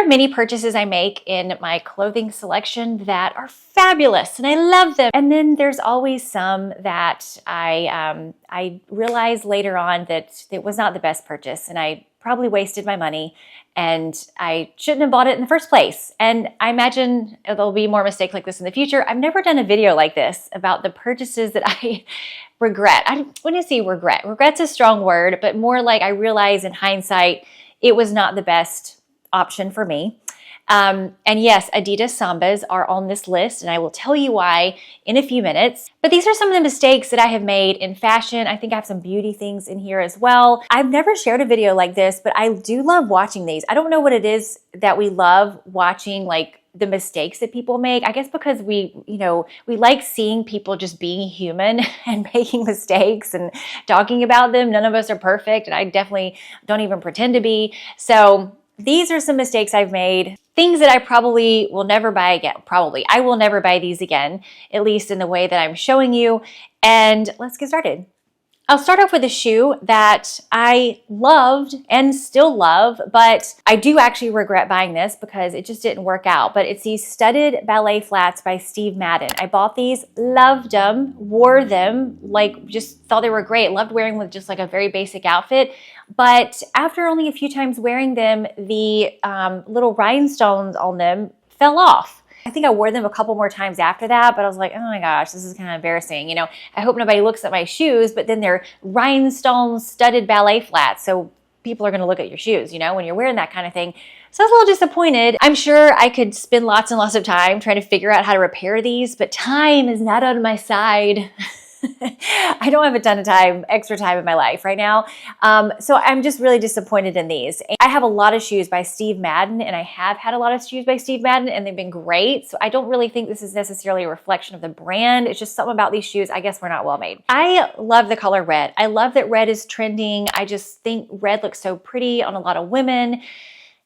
There are many purchases I make in my clothing selection that are fabulous and I love them. And then there's always some that I realize later on that it was not the best purchase and I probably wasted my money and I shouldn't have bought it in the first place. And I imagine there'll be more mistakes like this in the future. I've never done a video like this about the purchases that I regret. I wouldn't say regret. Regret's a strong word, but more like I realize in hindsight, it was not the best option for me. And yes, Adidas Sambas are on this list, and I will tell you why in a few minutes. But these are some of the mistakes that I have made in fashion. I think I have some beauty things in here as well. I've never shared a video like this, but I do love watching these. I don't know what it is that we love watching, like the mistakes that people make. I guess because we like seeing people just being human and making mistakes and talking about them. None of us are perfect, and I definitely don't even pretend to be. So these are some mistakes I've made, things that I probably will never buy again. I will never buy these again, at least in the way that I'm showing you. And let's get started. I'll start off with a shoe that I loved and still love, but I do actually regret buying this because it just didn't work out. But it's these studded ballet flats by Steve Madden. I bought these, loved them, wore them, like just thought they were great. Loved wearing with just like a very basic outfit. But after only a few times wearing them, the little rhinestones on them fell off. I think I wore them a couple more times after that, but I was like, oh my gosh, this is kind of embarrassing. You know, I hope nobody looks at my shoes, but then they're rhinestone studded ballet flats. So people are going to look at your shoes, you know, when you're wearing that kind of thing. So I was a little disappointed. I'm sure I could spend lots and lots of time trying to figure out how to repair these, but time is not on my side. I don't have a ton of time, extra time in my life right now. So I'm just really disappointed in these. I have a lot of shoes by Steve Madden, and I have had a lot of shoes by Steve Madden, and they've been great. So I don't really think this is necessarily a reflection of the brand. It's just something about these shoes, I guess, were not well made. I love the color red. I love that red is trending. I just think red looks so pretty on a lot of women.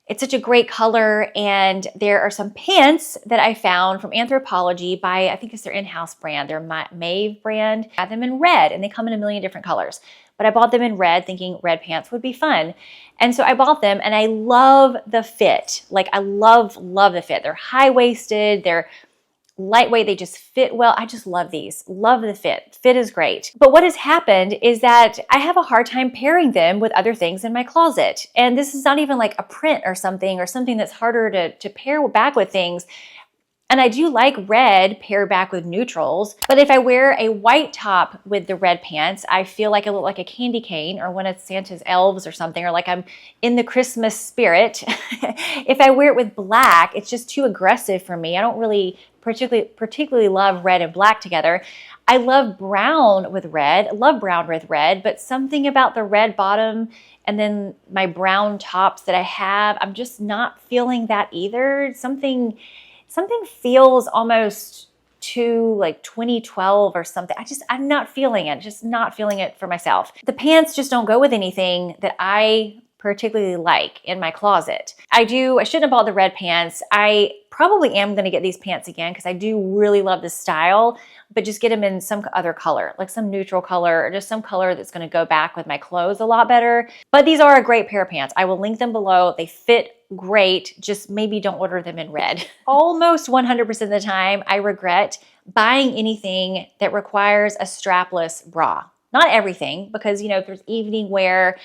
It's such a great color, and there are some pants that I found from Anthropologie by, I think it's their in-house brand, their Maeve brand. I have them in red, and they come in a million different colors. But I bought them in red thinking red pants would be fun. And so I bought them, and I love the fit. Like, I love the fit. They're high-waisted, they're lightweight, they just fit well. I just love these. Love the fit. Fit is great. But what has happened is that I have a hard time pairing them with other things in my closet. And this is not even like a print or something that's harder to pair back with things. And I do like red paired back with neutrals, but if I wear a white top with the red pants, I feel like I look like a candy cane or one of Santa's elves or something, or like I'm in the Christmas spirit. If I wear it with black, it's just too aggressive for me. I don't really particularly love red and black together. I love brown with red, but something about the red bottom and then my brown tops that I have, I'm just not feeling that either. Something feels almost too like 2012 or something. I'm not feeling it, just not feeling it for myself. The pants just don't go with anything that I particularly like in my closet. I shouldn't have bought the red pants. I probably am gonna get these pants again because I do really love this style, but just get them in some other color, like some neutral color or just some color that's gonna go back with my clothes a lot better. But these are a great pair of pants. I will link them below. They fit great, just maybe don't order them in red. Almost 100% of the time, I regret buying anything that requires a strapless bra. Not everything, because if there's evening wear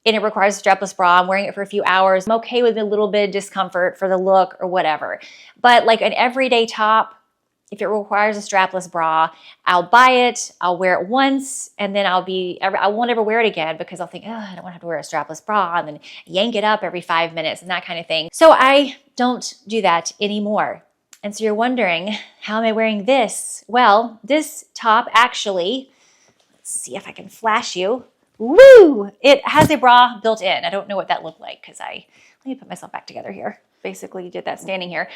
and it requires a strapless bra, I'm wearing it for a few hours, I'm okay with a little bit of discomfort for the look or whatever. But like an everyday top, if it requires a strapless bra, I'll buy it, I'll wear it once, and then I won't ever wear it again because I'll think, oh, I don't want to have to wear a strapless bra, and then yank it up every 5 minutes and that kind of thing. So I don't do that anymore. And so you're wondering, how am I wearing this? Well, this top actually, let's see if I can flash you. Woo! It has a bra built in. I don't know what that looked like because let me put myself back together here. Basically did that standing here.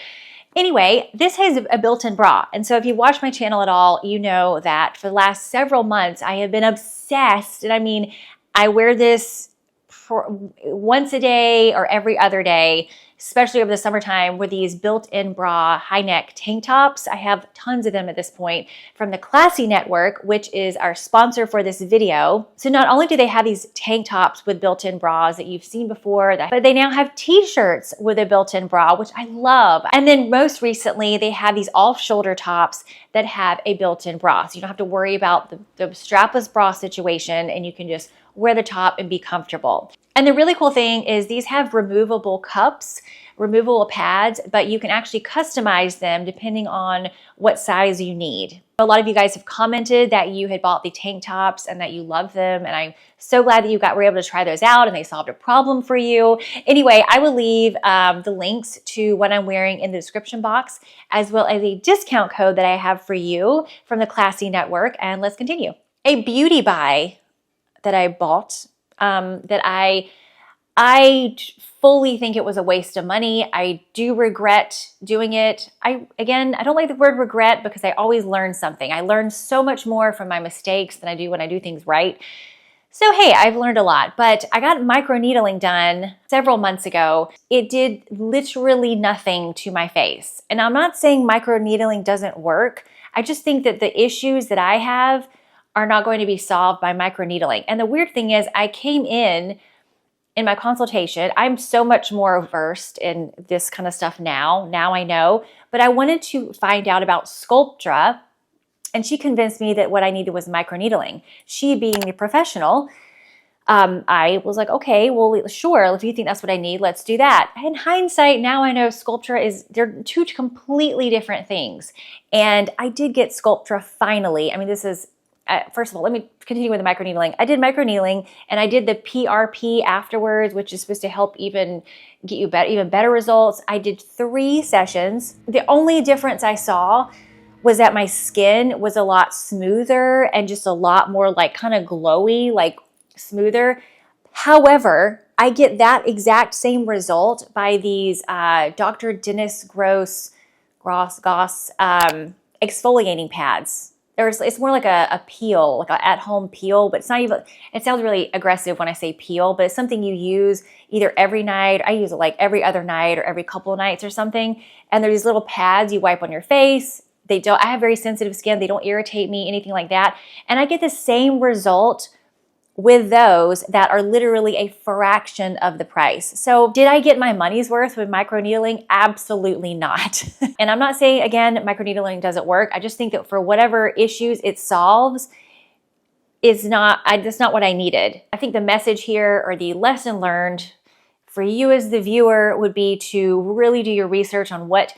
Anyway, this has a built-in bra. And so if you watch my channel at all, you know that for the last several months, I have been obsessed. And I mean, I wear this once a day or every other day especially over the summertime, were these built-in bra high neck tank tops. I have tons of them at this point from the Classy Network, which is our sponsor for this video. So not only do they have these tank tops with built-in bras that you've seen before, but they now have t-shirts with a built-in bra, which I love. And then most recently, they have these off-shoulder tops that have a built-in bra. So you don't have to worry about the strapless bra situation, and you can just wear the top and be comfortable. And the really cool thing is these have removable cups, removable pads, but you can actually customize them depending on what size you need. A lot of you guys have commented that you had bought the tank tops and that you love them, and I'm so glad that you were able to try those out and they solved a problem for you. Anyway, I will leave the links to what I'm wearing in the description box, as well as a discount code that I have for you from the Classy Network, and let's continue. A beauty buy that I bought that I fully think it was a waste of money. I do regret doing it. Again, I don't like the word regret because I always learn something. I learn so much more from my mistakes than I do when I do things right. So hey, I've learned a lot, but I got microneedling done several months ago. It did literally nothing to my face. And I'm not saying microneedling doesn't work. I just think that the issues that I have are not going to be solved by microneedling. And the weird thing is I came in my consultation, I'm so much more versed in this kind of stuff now I know, but I wanted to find out about Sculptra, and she convinced me that what I needed was microneedling. She being a professional, I was like, okay, well, sure, if you think that's what I need, let's do that. In hindsight, now I know Sculptra they're two completely different things. And I did get Sculptra finally. I mean, this is, first of all, let me continue with the microneedling. I did microneedling and I did the PRP afterwards, which is supposed to help even get you even better results. I did 3 sessions. The only difference I saw was that my skin was a lot smoother and just a lot more like kind of glowy, like smoother. However, I get that exact same result by these Dr. Dennis Gross exfoliating pads. It's more like a peel, like an at-home peel, but it's not even, it sounds really aggressive when I say peel, but it's something you use either every night. I use it like every other night or every couple of nights or something. And there's these little pads you wipe on your face. I have very sensitive skin. They don't irritate me, anything like that. And I get the same result with those that are literally a fraction of the price. So did I get my money's worth with microneedling? Absolutely not. And I'm not saying, again, microneedling doesn't work. I just think that for whatever issues it solves, that's not what I needed. I think the message here, or the lesson learned for you as the viewer, would be to really do your research on what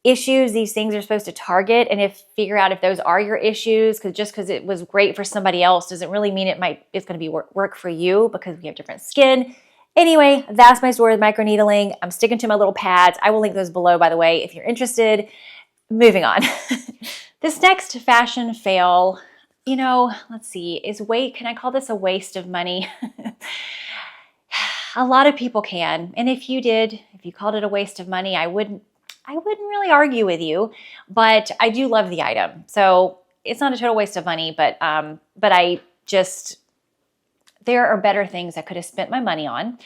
issues these things are supposed to target, and figure out if those are your issues, because just because it was great for somebody else doesn't really mean it's going to be work for you, because we have different skin. Anyway, that's my story with microneedling. I'm sticking to my little pads. I will link those below, by the way, if you're interested. Moving on. This next fashion fail, let's see, can I call this a waste of money? A lot of people can, and if you called it a waste of money, I wouldn't really argue with you, but I do love the item. So it's not a total waste of money, but there are better things I could have spent my money on.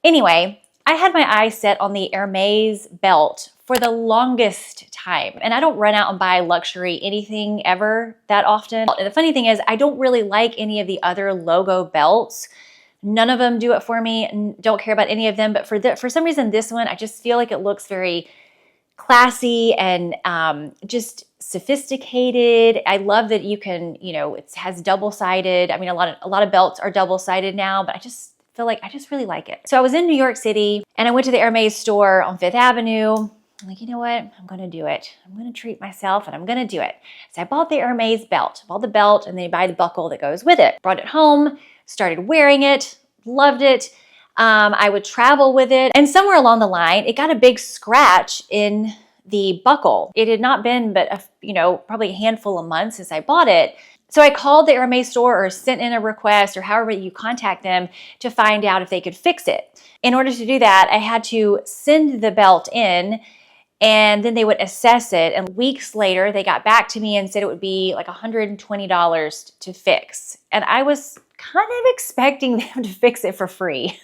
Anyway, I had my eyes set on the Hermes belt for the longest time. And I don't run out and buy luxury anything ever that often. And the funny thing is, I don't really like any of the other logo belts. None of them do it for me. Don't care about any of them. But for some reason, this one, I just feel like it looks very classy and just sophisticated. I love that you can, it has double-sided. I mean, a lot of belts are double-sided now, but I just feel like I just really like it. So I was in New York City and I went to the Hermes store on 5th Avenue. I'm like, you know what? I'm going to do it. I'm going to treat myself and I'm going to do it. So I bought the Hermes belt. Bought the belt and then you buy the buckle that goes with it. Brought it home, started wearing it, loved it. I would travel with it, and somewhere along the line, it got a big scratch in the buckle. It had not been but probably a handful of months since I bought it. So I called the Hermes store or sent in a request or however you contact them to find out if they could fix it. In order to do that, I had to send the belt in and then they would assess it. And weeks later, they got back to me and said it would be like $120 to fix. And I was kind of expecting them to fix it for free.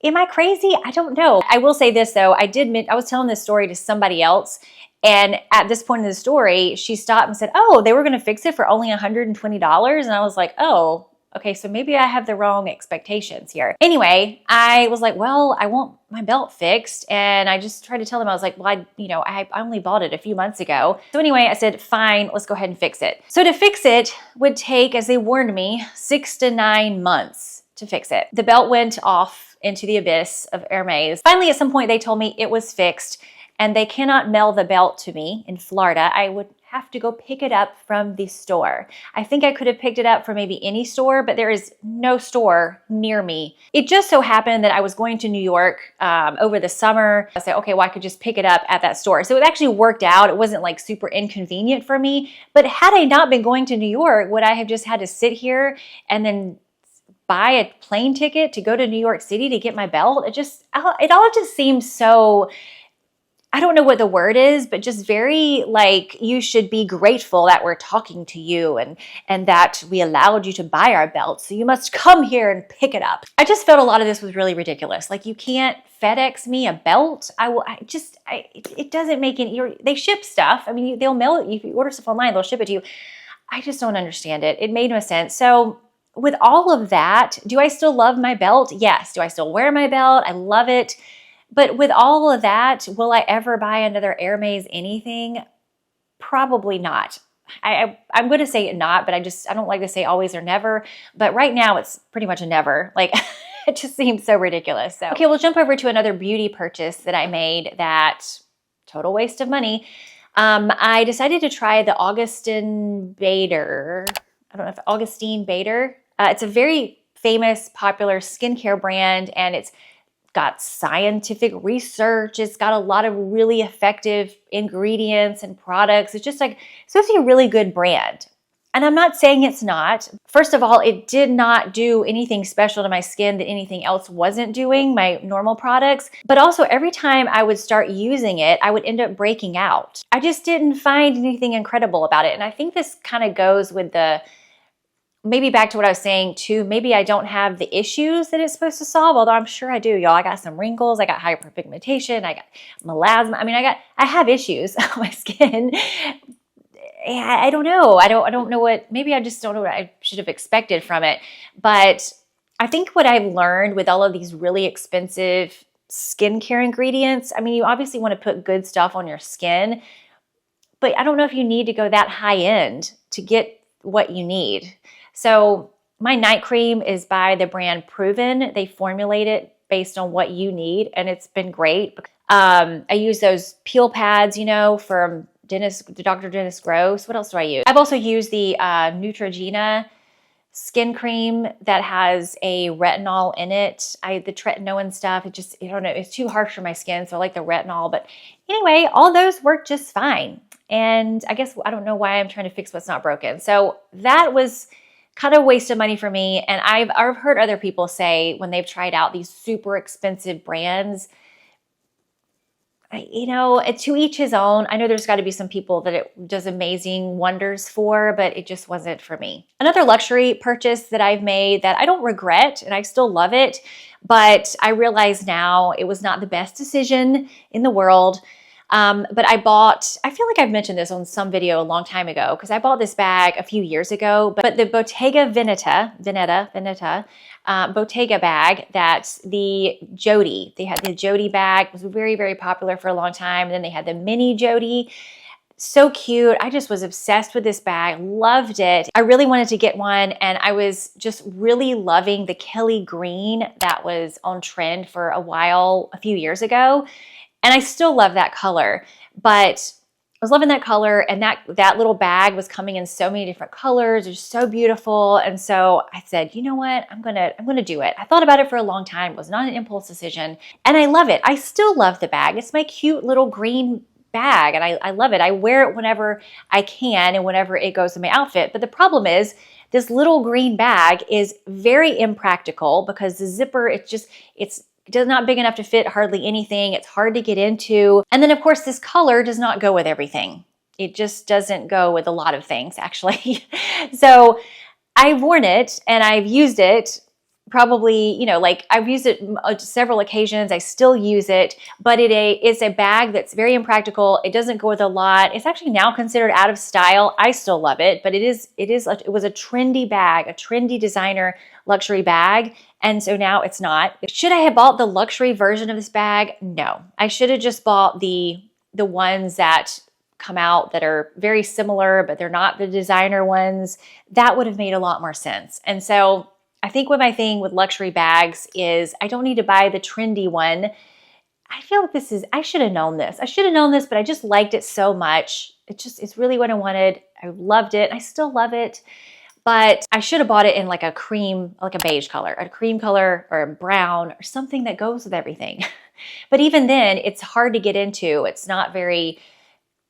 Am I crazy? I don't know. I will say this though, I was telling this story to somebody else, and at this point in the story, she stopped and said, oh, they were going to fix it for only $120. And I was like, oh, okay, so maybe I have the wrong expectations here. Anyway, I was like, well, I want my belt fixed. And I just tried to tell them, I was like, well, I only bought it a few months ago. So anyway, I said, fine, let's go ahead and fix it. So to fix it would take, as they warned me, 6 to 9 months to fix it. The belt went off into the abyss of Hermes. Finally, at some point, they told me it was fixed and they cannot mail the belt to me in Florida. I would have to go pick it up from the store. I think I could have picked it up from maybe any store, but there is no store near me. It just so happened that I was going to New York over the summer. I said, okay, well, I could just pick it up at that store. So it actually worked out. It wasn't like super inconvenient for me. But had I not been going to New York, would I have just had to sit here and then buy a plane ticket to go to New York City to get my belt? It all just seems so, I don't know what the word is, but just very like you should be grateful that we're talking to you and that we allowed you to buy our belt. So you must come here and pick it up. I just felt a lot of this was really ridiculous. Like you can't FedEx me a belt. It doesn't make any, they ship stuff. I mean, they'll mail it. If you order stuff online, they'll ship it to you. I just don't understand it. It made no sense. So with all of that, do I still love my belt? Yes. Do I still wear my belt? I love it. But with all of that, will I ever buy another Hermes anything? Probably not. I'm going to say not, but I don't like to say always or never. But right now it's pretty much a never. Like it just seems so ridiculous. So, okay, we'll jump over to another beauty purchase that I made that total waste of money. I decided to try the Augustinus Bader. I don't know if Augustinus Bader. It's a very famous, popular skincare brand, and it's got scientific research. It's got a lot of really effective ingredients and products. It's just like, it's supposed to be a really good brand. And I'm not saying it's not. First of all, it did not do anything special to my skin that anything else wasn't doing, my normal products. But also every time I would start using it, I would end up breaking out. I just didn't find anything incredible about it. And I think this kind of goes with maybe back to what I was saying too, maybe I don't have the issues that it's supposed to solve, although I'm sure I do, y'all. I got some wrinkles, I got hyperpigmentation, I got melasma. I mean, I have issues on my skin. I don't know. I don't know maybe I just don't know what I should have expected from it. But I think what I've learned with all of these really expensive skincare ingredients, I mean, you obviously want to put good stuff on your skin, but I don't know if you need to go that high end to get what you need. So my night cream is by the brand Proven. They formulate it based on what you need, and it's been great. I use those peel pads, from Dr. Dennis Gross. What else do I use? I've also used the Neutrogena skin cream that has a retinol in it. The tretinoin stuff, I don't know, it's too harsh for my skin, so I like the retinol. But anyway, all those work just fine. And I guess I don't know why I'm trying to fix what's not broken. So that was kind of a waste of money for me. And I've heard other people say when they've tried out these super expensive brands, to each his own. I know there's got to be some people that it does amazing wonders for, but it just wasn't for me. Another luxury purchase that I've made that I don't regret, and I still love it, but I realize now it was not the best decision in the world. But I feel like I've mentioned this on some video a long time ago, because I bought this bag a few years ago, but the Bottega Veneta Bottega bag, that's the Jodie. They had the Jodie bag, was very, very popular for a long time. And then they had the mini Jodie. So cute. I just was obsessed with this bag, loved it. I really wanted to get one, and I was just really loving the Kelly green that was on trend for a while, a few years ago. And I still love that color, but I was loving that color, and that little bag was coming in so many different colors. It was so beautiful. And so I said, you know what? I'm gonna do it. I thought about it for a long time. It was not an impulse decision, and I love it. I still love the bag. It's my cute little green bag, and I love it. I wear it whenever I can and whenever it goes in my outfit. But the problem is, this little green bag is very impractical because the zipper, it's not big enough to fit hardly anything. It's hard to get into. And then of course, this color does not go with everything. It just doesn't go with a lot of things, actually. So I've worn it and I've used it probably, you know, like I've used it several occasions. I still use it, but it's a bag that's very impractical. It doesn't go with a lot. It's actually now considered out of style. I still love it, but it was a trendy bag, a trendy designer luxury bag. And so now it's not. Should I have bought the luxury version of this bag? No, I should have just bought the ones that come out that are very similar, but they're not the designer ones. That would have made a lot more sense. And so I think what my thing with luxury bags is I don't need to buy the trendy one. I feel like I should have known this. I should have known this, but I just liked it so much. It's really what I wanted. I loved it. I still love it, but I should have bought it in like a cream, like a beige color, a cream color or a brown or something that goes with everything. But even then it's hard to get into. It's not very,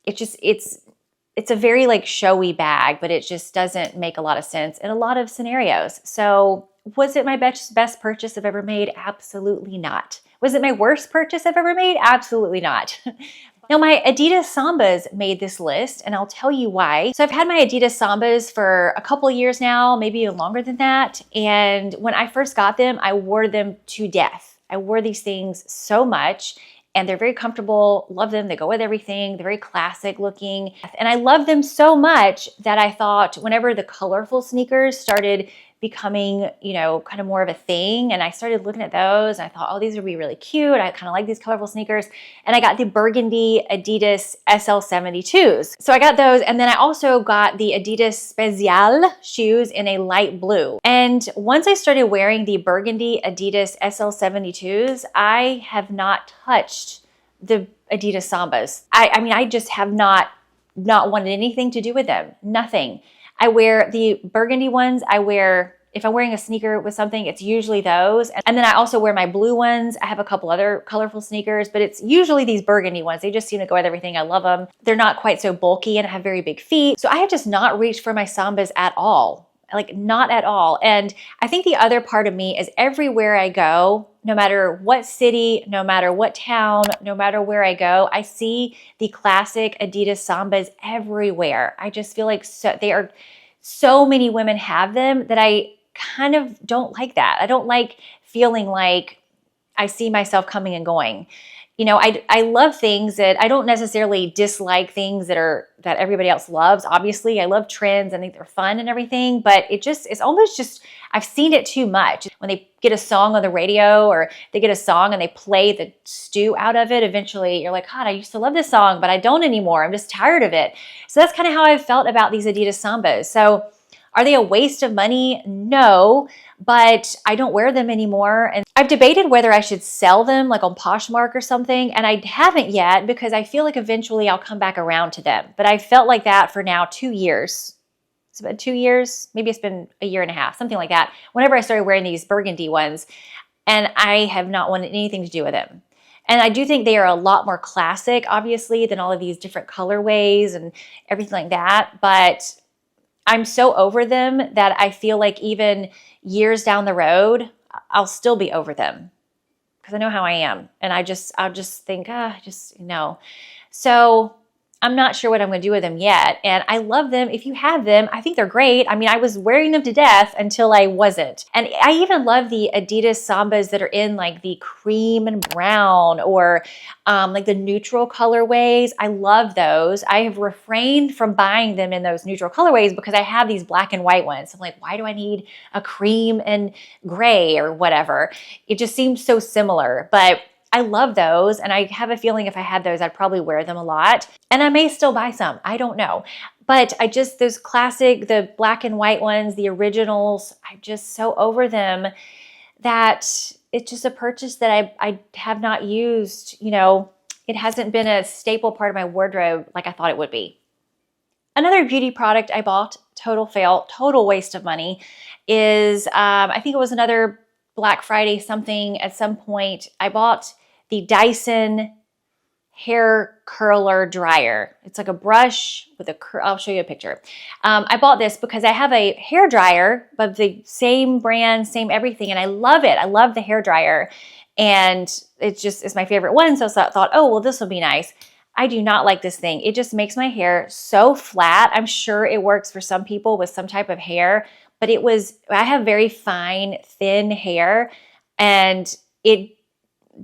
it's a very like showy bag, but it just doesn't make a lot of sense in a lot of scenarios. So was it my best purchase I've ever made? Absolutely not. Was it my worst purchase I've ever made? Absolutely not. Now my Adidas Sambas made this list and I'll tell you why. So I've had my Adidas Sambas for a couple of years now, maybe even longer than that. And when I first got them, I wore them to death. I wore these things so much. And they're very comfortable, love them, they go with everything, they're very classic looking. And I love them so much that I thought whenever the colorful sneakers started becoming, you know, kind of more of a thing, and I started looking at those, and I thought, oh, these would be really cute. I kind of like these colorful sneakers. And I got the burgundy Adidas SL72s. So I got those, and then I also got the Adidas Spezial shoes in a light blue. And once I started wearing the burgundy Adidas SL72s, I have not touched the Adidas Sambas. I mean, I just have not wanted anything to do with them. Nothing. I wear the burgundy ones. If I'm wearing a sneaker with something, it's usually those. And then I also wear my blue ones. I have a couple other colorful sneakers, but it's usually these burgundy ones. They just seem to go with everything. I love them. They're not quite so bulky and I have very big feet. So I have just not reached for my Sambas at all. Like not at all. And I think the other part of me is everywhere I go, no matter what city, no matter what town, no matter where I go, I see the classic Adidas Sambas everywhere. I just feel like so many women have them that I kind of don't like that. I don't like feeling like I see myself coming and going. You know, I love things that I don't necessarily dislike things that everybody else loves. Obviously, I love trends. I think they're fun and everything, but it's almost just, I've seen it too much. When they get a song on the radio or they get a song and they play the stew out of it, eventually you're like, God, I used to love this song, but I don't anymore. I'm just tired of it. So that's kind of how I've felt about these Adidas Sambas. So are they a waste of money? No, but I don't wear them anymore. And I've debated whether I should sell them like on Poshmark or something. And I haven't yet because I feel like eventually I'll come back around to them. But I felt like that for now 2 years. It's about 2 years. Maybe it's been a year and a half, something like that. Whenever I started wearing these burgundy ones, and I have not wanted anything to do with them. And I do think they are a lot more classic, obviously, than all of these different colorways and everything like that. But I'm so over them that I feel like even years down the road, I'll still be over them because I know how I am. And I'll just think, no. So I'm not sure what I'm going to do with them yet. And I love them. If you have them, I think they're great. I mean, I was wearing them to death until I wasn't. And I even love the Adidas Sambas that are in like the cream and brown or like the neutral colorways. I love those. I have refrained from buying them in those neutral colorways because I have these black and white ones. I'm like, why do I need a cream and gray or whatever? It just seems so similar. But I love those, and I have a feeling if I had those, I'd probably wear them a lot. And I may still buy some. I don't know. But those classic, the black and white ones, the originals, I'm just so over them that it's just a purchase that I have not used. You know, it hasn't been a staple part of my wardrobe like I thought it would be. Another beauty product I bought, total fail, total waste of money, is I think it was another Black Friday something at some point. I bought the Dyson hair curler dryer. It's like a brush with I'll show you a picture. I bought this because I have a hair dryer of the same brand, same everything, and I love it. I love the hair dryer, and it's my favorite one. So I thought, oh, well, this will be nice. I do not like this thing. It just makes my hair so flat. I'm sure it works for some people with some type of hair, but I have very fine, thin hair, and it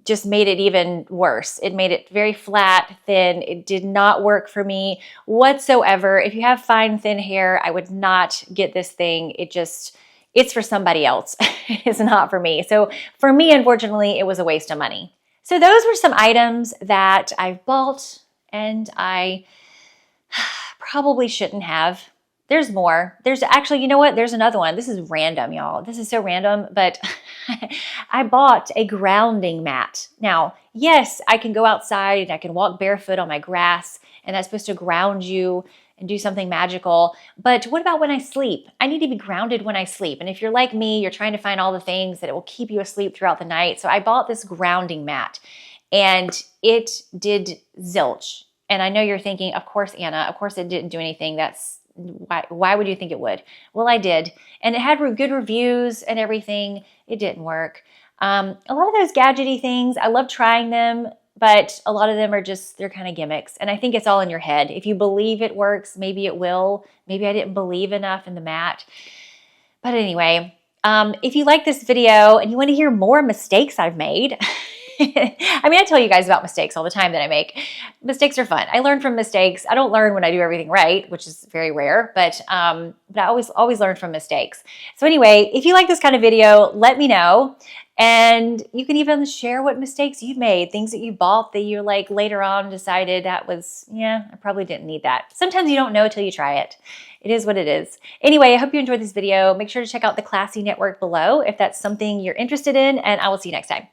just made it even worse. It made it very flat, thin. It did not work for me whatsoever. If you have fine, thin hair, I would not get this thing. It's for somebody else. It's not for me. So for me, unfortunately, it was a waste of money. So those were some items that I've bought and I probably shouldn't have. There's more. There's actually, you know what? There's another one. This is random, y'all. This is so random, but I bought a grounding mat. Now, yes, I can go outside and I can walk barefoot on my grass, and that's supposed to ground you and do something magical. But what about when I sleep? I need to be grounded when I sleep. And if you're like me, you're trying to find all the things that it will keep you asleep throughout the night. So I bought this grounding mat, and it did zilch. And I know you're thinking, of course, Anna, of course it didn't do anything. Why would you think it would? Well, I did. And it had good reviews and everything. It didn't work. A lot of those gadgety things, I love trying them, but a lot of them are they're kind of gimmicks. And I think it's all in your head. If you believe it works, maybe it will. Maybe I didn't believe enough in the mat. But anyway, if you like this video and you want to hear more mistakes I've made, I mean, I tell you guys about mistakes all the time that I make. Mistakes are fun. I learn from mistakes. I don't learn when I do everything right, which is very rare, but I always learn from mistakes. So anyway, if you like this kind of video, let me know. And you can even share what mistakes you've made, things that you bought that you're like later on decided I probably didn't need that. Sometimes you don't know till you try it. It is what it is. Anyway, I hope you enjoyed this video. Make sure to check out the Classy Network below if that's something you're interested in, and I will see you next time.